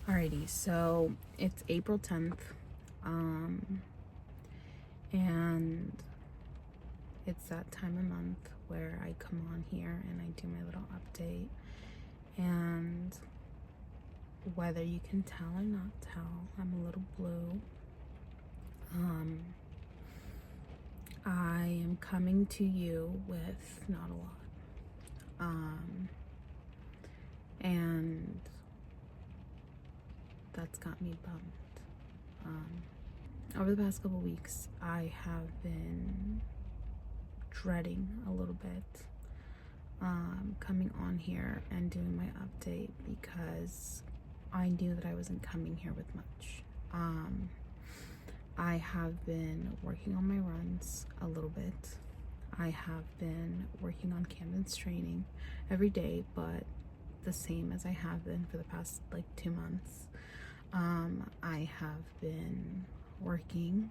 Alrighty, so it's April 10th, and it's that time of month where I come on here and I do my little update. And whether you can tell or not tell, I'm a little blue. I am coming to you with not a lot. And that's got me bummed. Over the past couple weeks, I have been dreading a little bit coming on here and doing my update because I knew that I wasn't coming here with much. I have been working on my runs a little bit. I have been working on Camden's training every day, but the same as I have been for the past like 2 months. I have been working.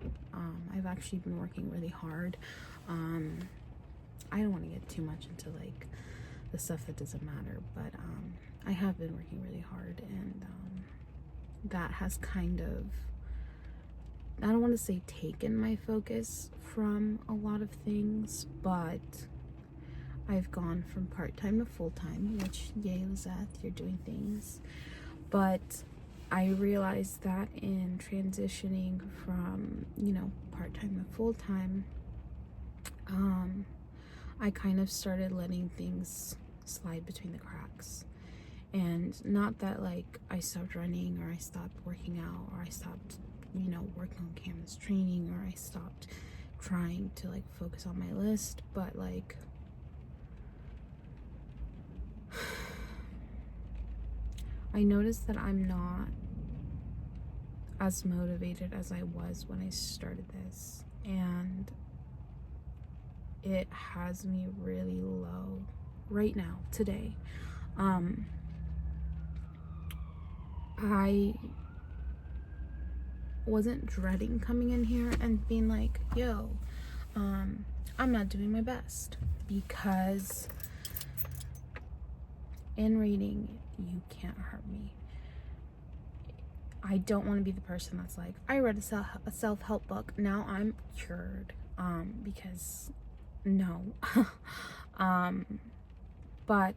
I've actually been working really hard. I don't want to get too much into like the stuff that doesn't matter, but I have been working really hard, and that has kind of, I don't want to say taken my focus from a lot of things, but I've gone from part-time to full-time, which, yay, Lizeth, you're doing things. But I realized that in transitioning from, part-time to full-time, I kind of started letting things slide between the cracks. And not that like I stopped running or I stopped working out or I stopped, working on Camden's training or I stopped trying to like focus on my list, but like I noticed that I'm not as motivated as I was when I started this, and it has me really low right now, today. I wasn't dreading coming in here and being like, yo, I'm not doing my best, because in reading, you can't hurt me. I don't want to be the person that's like, I read a self-help book, now I'm cured, because no. But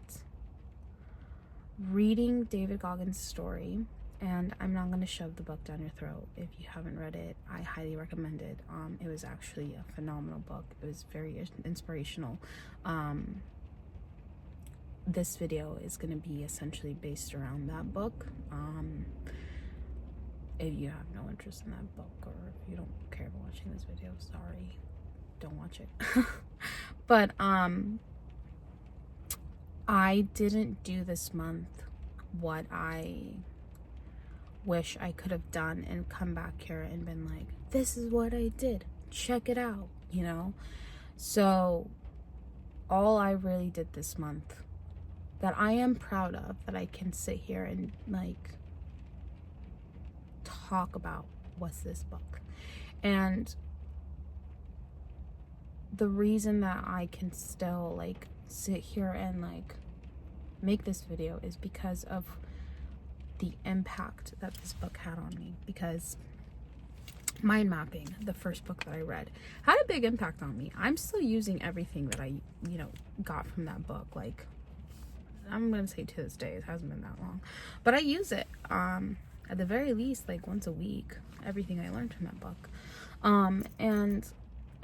reading David Goggins' story, and I'm not going to shove the book down your throat if you haven't read it, I highly recommend it. It was actually a phenomenal book. It was very inspirational. This video is going to be essentially based around that book. If you have no interest in that book, or if you don't care about watching this video, sorry, don't watch it. But I didn't do this month what I wish I could have done and come back here and been like, this is what I did, check it out, So all I really did this month that I am proud of, that I can sit here and like talk about, was this book. And the reason that I can still like sit here and like make this video is because of the impact that this book had on me. Because Mind Mapping, the first book that I read, had a big impact on me. I'm still using everything that I got from that book. Like, I'm gonna say to this day, it hasn't been that long, but I use it at the very least like once a week, everything I learned from that book. And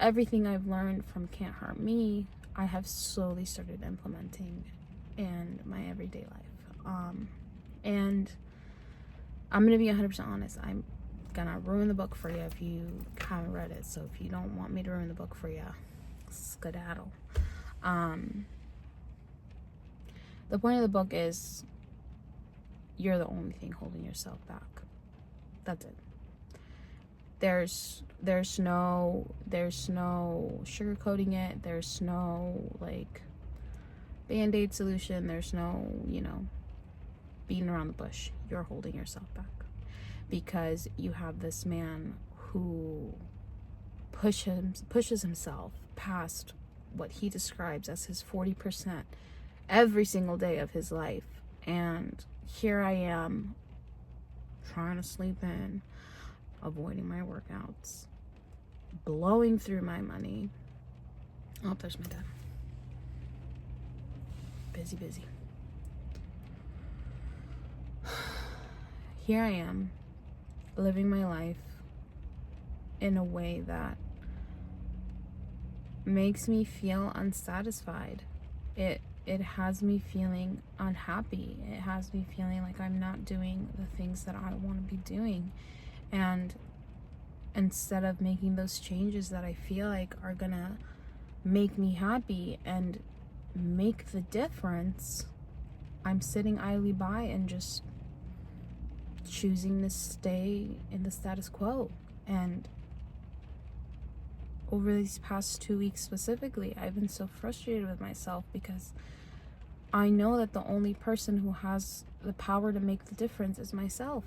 everything I've learned from Can't Hurt Me, I have slowly started implementing in my everyday life. And I'm gonna be 100% honest, I'm gonna ruin the book for you if you haven't read it. So if you don't want me to ruin the book for you, skedaddle. The point of the book is you're the only thing holding yourself back. That's it. There's no sugarcoating it. There's no like band-aid solution. There's no, beating around the bush. You're holding yourself back because you have this man who pushes himself past what he describes as his 40% every single day of his life. And here I am trying to sleep in, avoiding my workouts, blowing through my money. Oh, there's my dad. Busy. Here I am, living my life in a way that makes me feel unsatisfied. It has me feeling unhappy. It has me feeling like I'm not doing the things that I want to be doing. And instead of making those changes that I feel like are gonna make me happy and make the difference, I'm sitting idly by and just choosing to stay in the status quo. And over these past 2 weeks specifically, I've been so frustrated with myself because I know that the only person who has the power to make the difference is myself.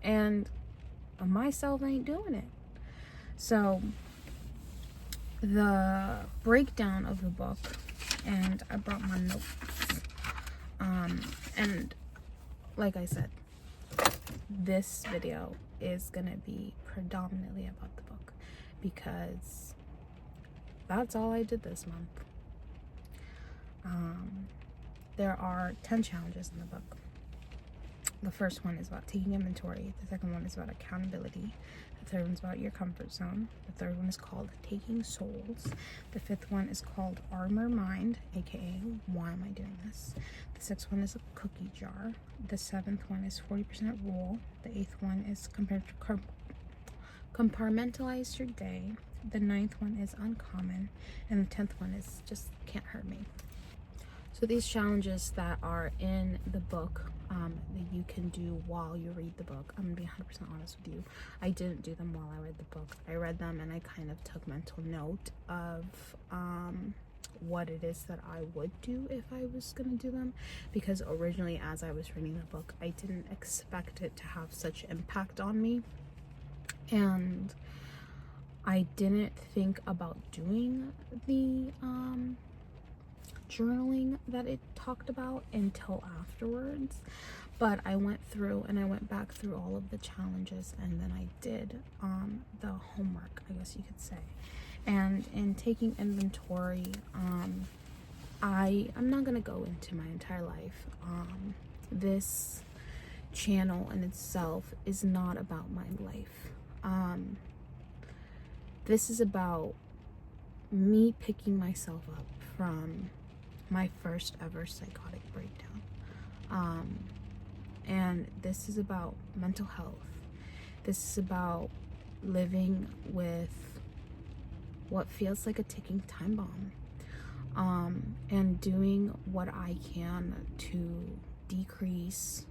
And myself ain't doing it. So the breakdown of the book, and I brought my notes. And like I said, this video is gonna be predominantly about the book because that's all I did this month. There are 10 challenges in the book. The first one is about taking inventory. The second one is about accountability. The third one's about your comfort zone. The third one is called Taking Souls. The fifth one is called Armor Mind, aka Why Am I Doing This? The sixth one is a cookie jar. The seventh one is 40% rule. The eighth one is compartmentalize your day. The ninth one is uncommon. And the 10th one is just can't hurt me. So these challenges that are in the book that you can do while you read the book, I'm gonna be 100% honest with you, I didn't do them while I read the book. I read them and I kind of took mental note of what it is that I would do if I was gonna do them, because originally as I was reading the book I didn't expect it to have such impact on me, and I didn't think about doing the journaling that it talked about until afterwards. But I went through and I went back through all of the challenges, and then I did the homework, I guess you could say. And in taking inventory, I'm not gonna go into my entire life. This channel in itself is not about my life. This is about me picking myself up from my first ever psychotic breakdown. And this is about mental health. This is about living with what feels like a ticking time bomb, and doing what I can to decrease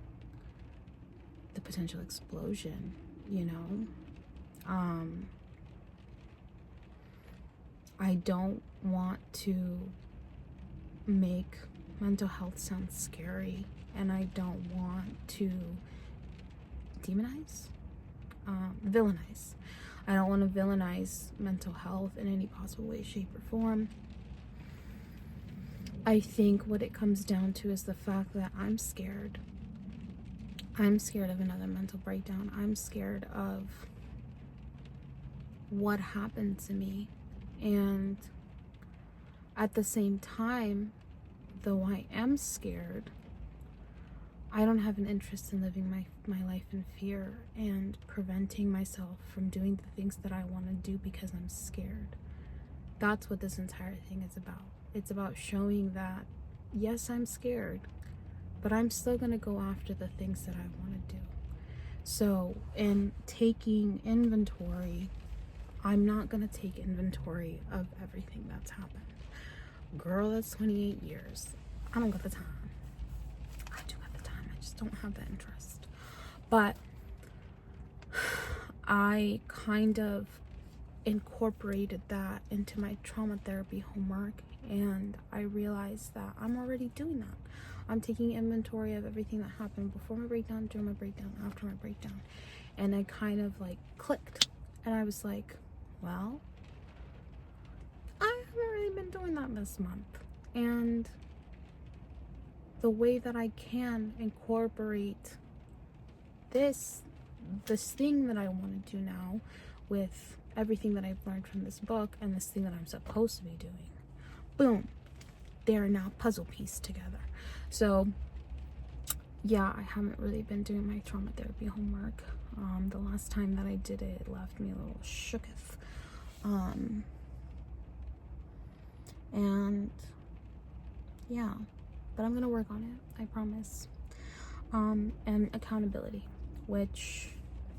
the potential explosion, you know? I don't want to make mental health sound scary, and I don't want to demonize, villainize. I don't want to villainize mental health in any possible way, shape, or form. I think what it comes down to is the fact that I'm scared. I'm scared of another mental breakdown. I'm scared of what happened to me. And at the same time, though I am scared, I don't have an interest in living my life in fear and preventing myself from doing the things that I want to do because I'm scared. That's what this entire thing is about. It's about showing that, yes, I'm scared, but I'm still going to go after the things that I want to do. So in taking inventory, I'm not going to take inventory of everything that's happened. Girl, that's 28 years. I don't got the time. I do got the time. I just don't have the interest. But I kind of incorporated that into my trauma therapy homework, and I realized that I'm already doing that. I'm taking inventory of everything that happened before my breakdown, during my breakdown, after my breakdown. And I kind of like clicked. And I was like, well, I haven't really been doing that this month. And the way that I can incorporate this thing that I want to do now with everything that I've learned from this book and this thing that I'm supposed to be doing, boom, they're now puzzle pieced together. So yeah, I haven't really been doing my trauma therapy homework. The last time that I did it, it left me a little shooketh. And yeah, but I'm gonna work on it, I promise. And accountability, which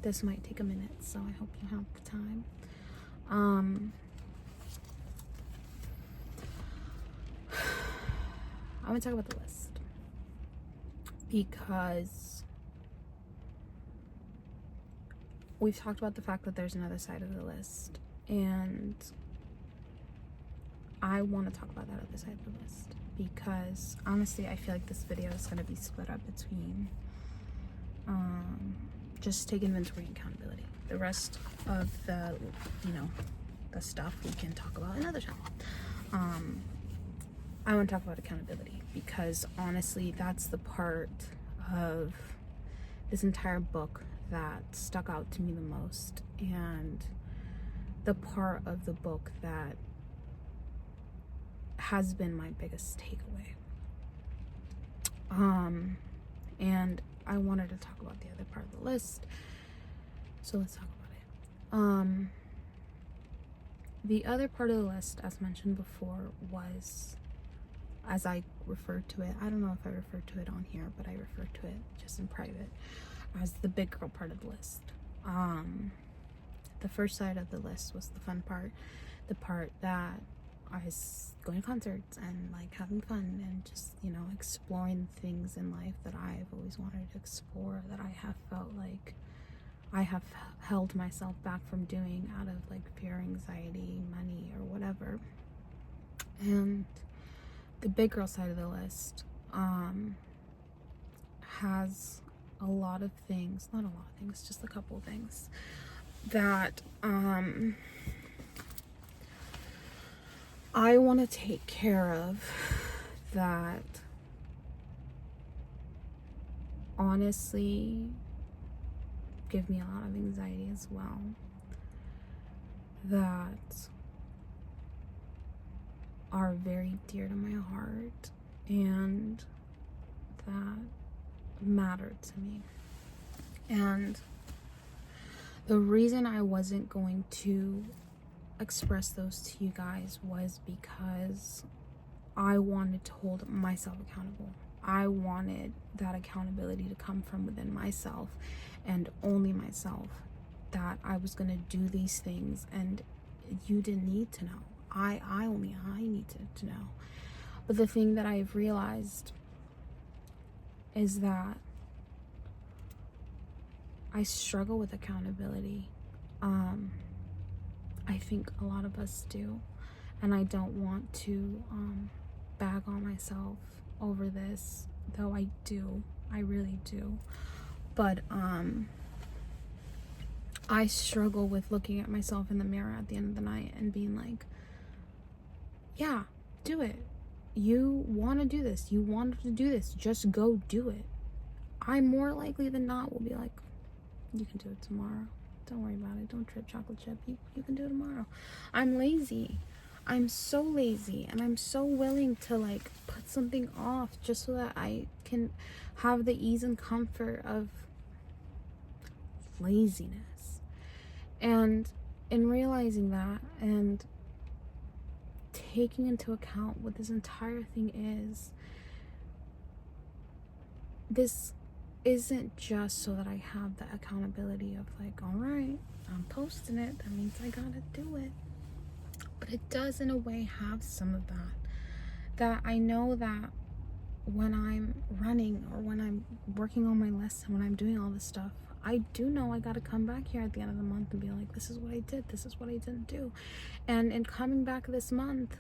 this might take a minute, so I hope you have the time. I'm gonna talk about the list because we've talked about the fact that there's another side of the list, and I want to talk about that other side of the list because honestly I feel like this video is going to be split up between just take inventory and accountability. The rest of the, you know, the stuff we can talk about another time. I want to talk about accountability because honestly that's the part of this entire book that stuck out to me the most, and the part of the book that has been my biggest takeaway. And I wanted to talk about the other part of the list, so let's talk about it. The other part of the list, as mentioned before, was, as I referred to it, I don't know if I referred to it on here, but I referred to it just in private as the big girl part of the list. The first side of the list was the fun part, the part that I was going to concerts and like having fun and just, you know, exploring things in life that I've always wanted to explore, that I have felt like I have held myself back from doing out of like fear, anxiety, money, or whatever. And the big girl side of the list has a lot of things, not a lot of things, just a couple of things that I want to take care of, that honestly give me a lot of anxiety as well, that are very dear to my heart and that matter to me. And the reason I wasn't going to express those to you guys was because I wanted to hold myself accountable. I wanted that accountability to come from within myself and only myself, that I was going to do these things and you didn't need to know. I needed to know. But the thing that I've realized is that I struggle with accountability. I think a lot of us do, and I don't want to bag on myself over this, though I do. I really do. But I struggle with looking at myself in the mirror at the end of the night and being like, yeah, do it. You want to do this. You wanted to do this. Just go do it. I more likely than not will be like, you can do it tomorrow. Don't worry about it. Don't trip, chocolate chip. You can do it tomorrow. I'm lazy. I'm so lazy, and I'm so willing to like put something off just so that I can have the ease and comfort of laziness. And in realizing that and taking into account what this entire thing is, this isn't just so that I have the accountability of like, all right, I'm posting it, that means I gotta do it. But it does in a way have some of that I know that when I'm running or when I'm working on my lesson, when I'm doing all this stuff, I do know I gotta come back here at the end of the month and be like, this is what I did, this is what I didn't do. And in coming back this month,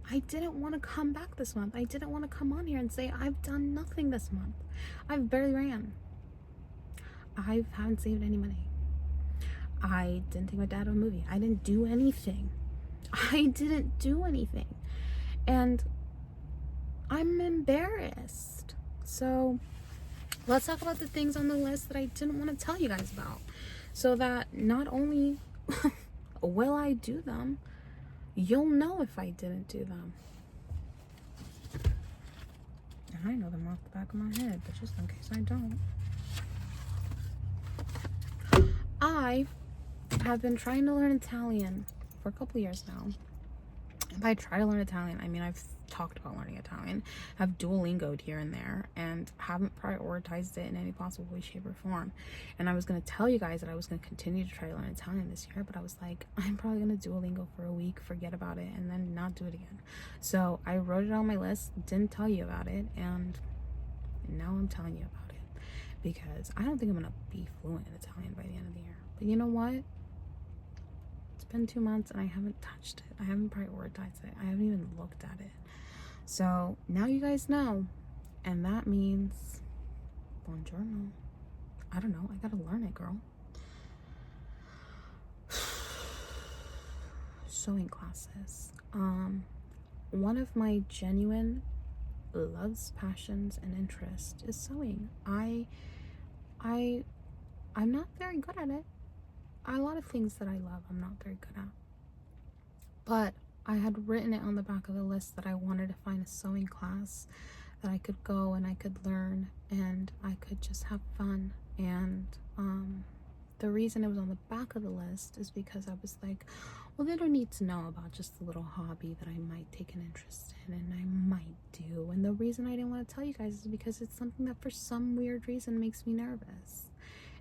I didn't want to come back this month. I didn't want to come on here and say I've done nothing this month. I've barely ran. I haven't saved any money. I didn't take my dad to a movie. I didn't do anything. And I'm embarrassed. So let's talk about the things on the list that I didn't want to tell you guys about, so that not only will I do them, you'll know if I didn't do them. And I know them off the back of my head, but just in case I don't. I have been trying to learn Italian for a couple years now. If I try to learn Italian, I mean, I've talked about learning Italian, have Duolingo'd here and there, and haven't prioritized it in any possible way, shape, or form. And I was going to tell you guys that I was going to continue to try to learn Italian this year, but I was like, I'm probably going to Duolingo for a week, forget about it, and then not do it again. So I wrote it on my list, didn't tell you about it, and now I'm telling you about it, because I don't think I'm going to be fluent in Italian by the end of the year. But you know what? It's been 2 months and I haven't touched it. I haven't prioritized it. I haven't even looked at it. So now you guys know. And that means buongiorno. I don't know. I gotta learn it, girl. Sewing classes. One of my genuine loves, passions, and interest is sewing. I'm not very good at it. A lot of things that I love, I'm not very good at. But I had written it on the back of the list that I wanted to find a sewing class that I could go and I could learn and I could just have fun. And the reason it was on the back of the list is because I was like, well, they don't need to know about just a little hobby that I might take an interest in and I might do. And the reason I didn't want to tell you guys is because it's something that for some weird reason makes me nervous.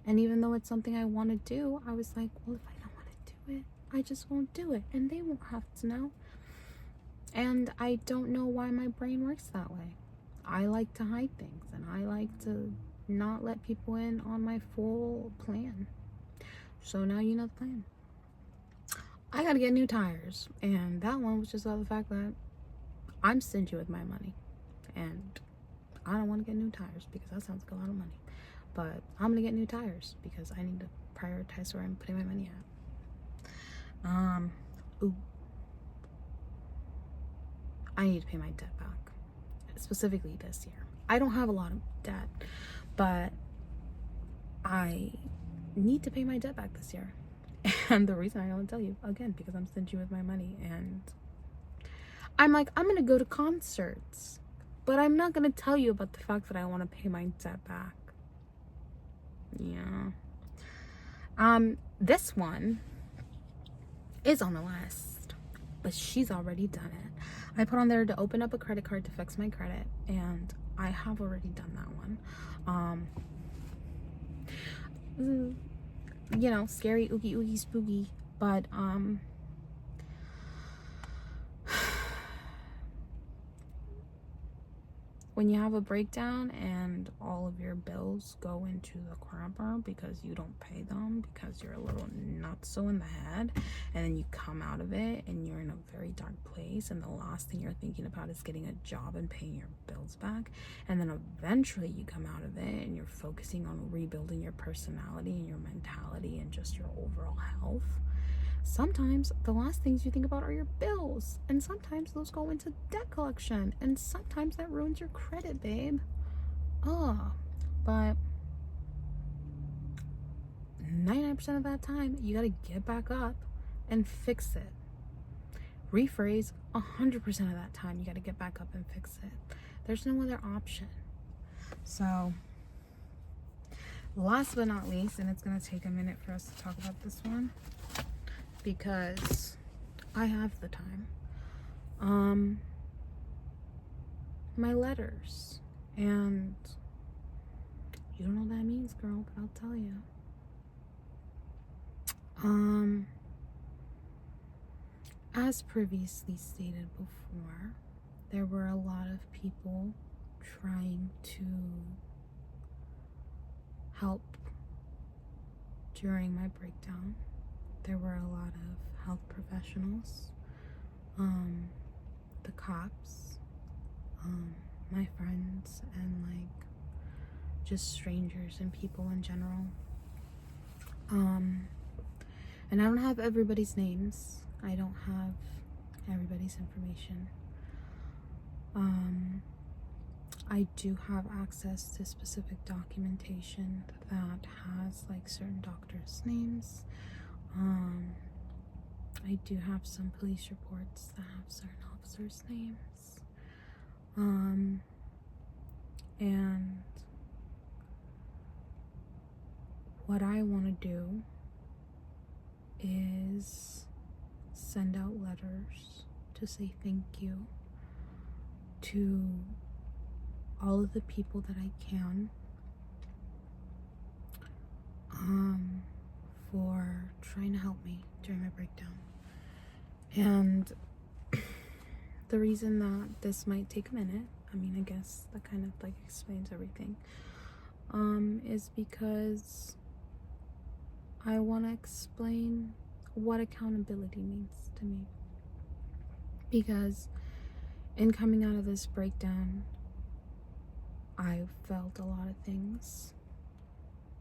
And even though it's something I want to do, I was like, well, if I don't want to do it, I just won't do it. And they won't have to know. And I don't know why my brain works that way. I like to hide things. And I like to not let people in on my full plan. So now you know the plan. I got to get new tires. And that one was just all the fact that I'm stingy with my money. And I don't want to get new tires because that sounds like a lot of money. But I'm gonna get new tires because I need to prioritize where I'm putting my money at. I need to pay my debt back, specifically this year. I don't have a lot of debt, but I need to pay my debt back this year. And the reason I don't tell you, again, because I'm stingy with my money. And I'm like, I'm gonna go to concerts, but I'm not gonna tell you about the fact that I want to pay my debt back. Yeah. This one is on the list, but she's already done it. I put on there to open up a credit card to fix my credit, and I have already done that one. You know, scary, oogie, spooky, but when you have a breakdown and all of your bills go into the crapper because you don't pay them because you're a little not so in the head, and then you come out of it and you're in a very dark place, and the last thing you're thinking about is getting a job and paying your bills back, and then eventually you come out of it and you're focusing on rebuilding your personality and your mentality and just your overall health. Sometimes the last things you think about are your bills, and sometimes those go into debt collection, and sometimes that ruins your credit, babe. But 99% of that time, you gotta get back up and fix it. Rephrase, 100% of that time, you gotta get back up and fix it. There's no other option. So, last but not least, and it's gonna take a minute for us to talk about this one, because I have the time. My letters. And you don't know what that means, girl, but I'll tell you. As previously stated before, there were a lot of people trying to help during my breakdown. There were a lot of health professionals, the cops, my friends, and like just strangers and people in general. And I don't have everybody's names. I don't have everybody's information. I do have access to specific documentation that has like certain doctors' names. I do have some police reports that have certain officers' names. And what I want to do is send out letters to say thank you to all of the people that I can for trying to help me during my breakdown. And the reason that this might take a minute, I mean, I guess that kind of like explains everything, is because I want to explain what accountability means to me. Because in coming out of this breakdown, I felt a lot of things: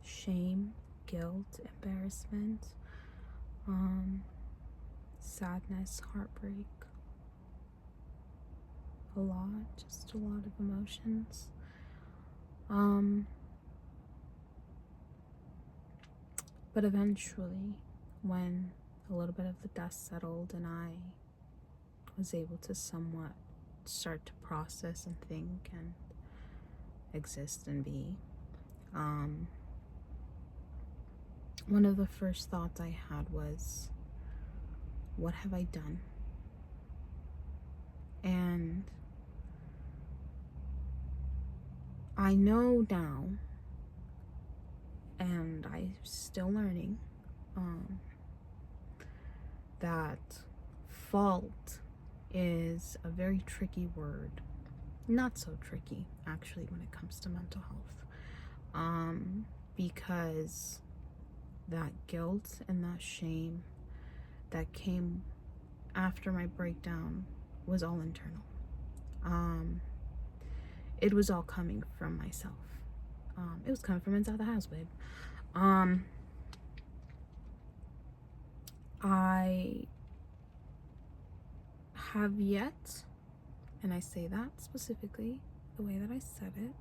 shame, guilt, embarrassment, sadness, heartbreak, just a lot of emotions. But eventually, when a little bit of the dust settled and I was able to somewhat start to process and think and exist and be, one of the first thoughts I had was, what have I done? And I know now, and I'm still learning, that fault is a very tricky word. Not so tricky, actually, when it comes to mental health. Because that guilt and that shame that came after my breakdown was all internal. It was all coming from myself. It was coming from inside the house, babe. I have yet, and I say that specifically the way that I said it,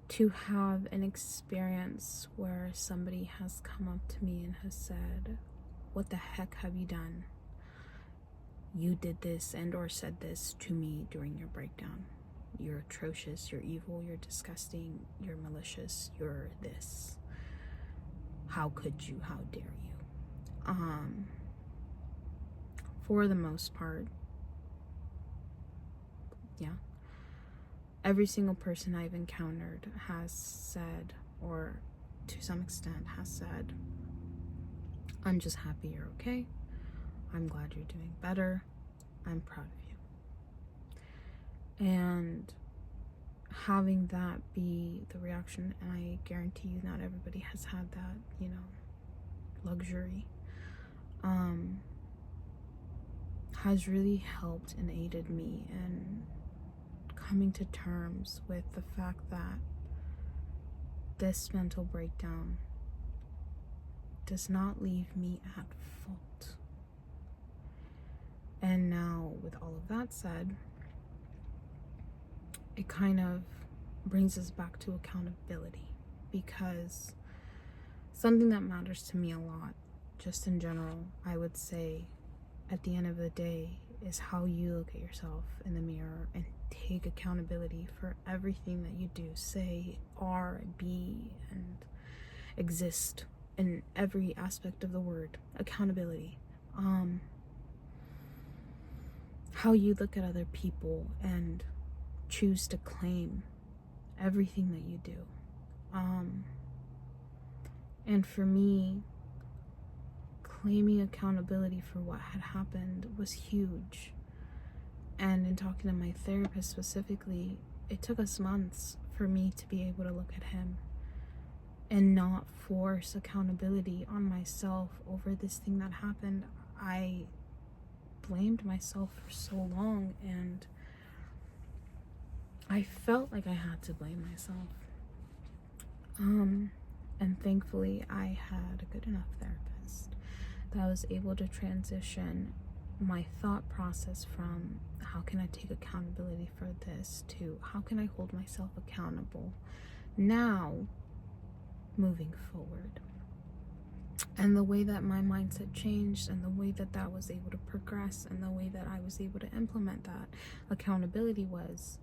to have an experience where somebody has come up to me and has said, what the heck have you done? You did this and or said this to me during your breakdown. You're atrocious, you're evil, you're disgusting, you're malicious, you're this. How could you? How dare you? For the most part, yeah, every single person I've encountered has said, or to some extent has said, I'm just happy you're okay. I'm glad you're doing better. I'm proud of you. And having that be the reaction, and I guarantee you not everybody has had that, luxury, has really helped and aided me in coming to terms with the fact that this mental breakdown does not leave me at fault. And now, with all of that said, it kind of brings us back to accountability, because something that matters to me a lot, just in general, I would say, at the end of the day, is how you look at yourself in the mirror and take accountability for everything that you do, say, are, be, and exist in every aspect of the word. Accountability. How you look at other people and choose to claim everything that you do. And for me, claiming accountability for what had happened was huge. And in talking to my therapist specifically, it took us months for me to be able to look at him and not force accountability on myself over this thing that happened. I blamed myself for so long, and I felt like I had to blame myself. And thankfully I had a good enough therapist that I was able to transition my thought process from how can I take accountability for this to how can I hold myself accountable now moving forward. And the way that my mindset changed, and the way that that was able to progress, and the way that I was able to implement that accountability was,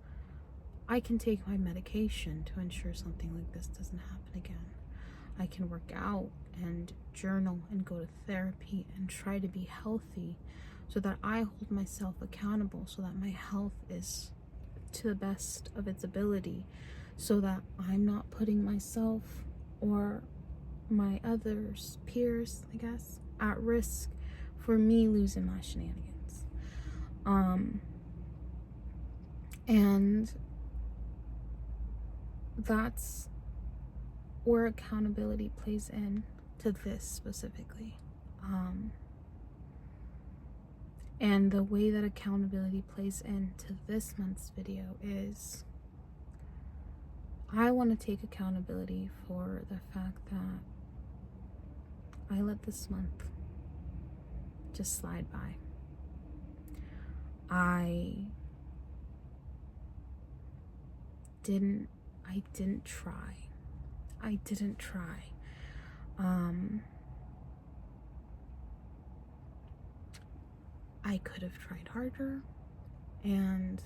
I can take my medication to ensure something like this doesn't happen again. I can work out and journal and go to therapy and try to be healthy so that I hold myself accountable, so that my health is to the best of its ability, so that I'm not putting myself or my others, peers, I guess, at risk for me losing my shenanigans. And that's where accountability plays in to this specifically. And the way that accountability plays into this month's video is I want to take accountability for the fact that I let this month just slide by. I didn't try. I could have tried harder, and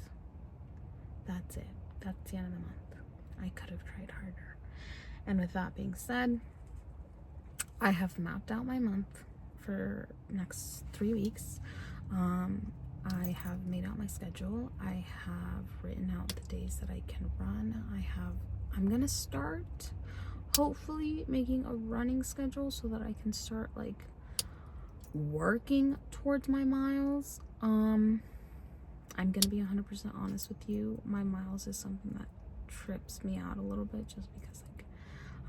that's it. That's the end of the month. I could have tried harder. And with that being said, I have mapped out my month for next 3 weeks. I have made out my schedule. I have written out the days that I can run. I'm gonna start hopefully making a running schedule so that I can start like working towards my miles. I'm gonna be 100% honest with you. My miles is something that trips me out a little bit, just because like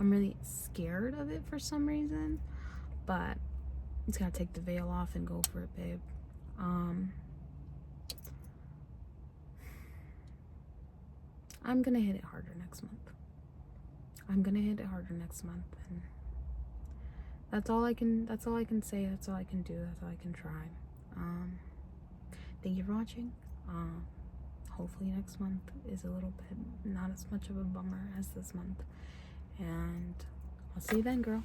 I'm really scared of it for some reason, but it's gotta take the veil off and go for it, babe. I'm gonna hit it harder next month. And that's all I can say, that's all I can do, that's all I can try. Thank you for watching. Hopefully next month is a little bit not as much of a bummer as this month, and I'll see you then, girl.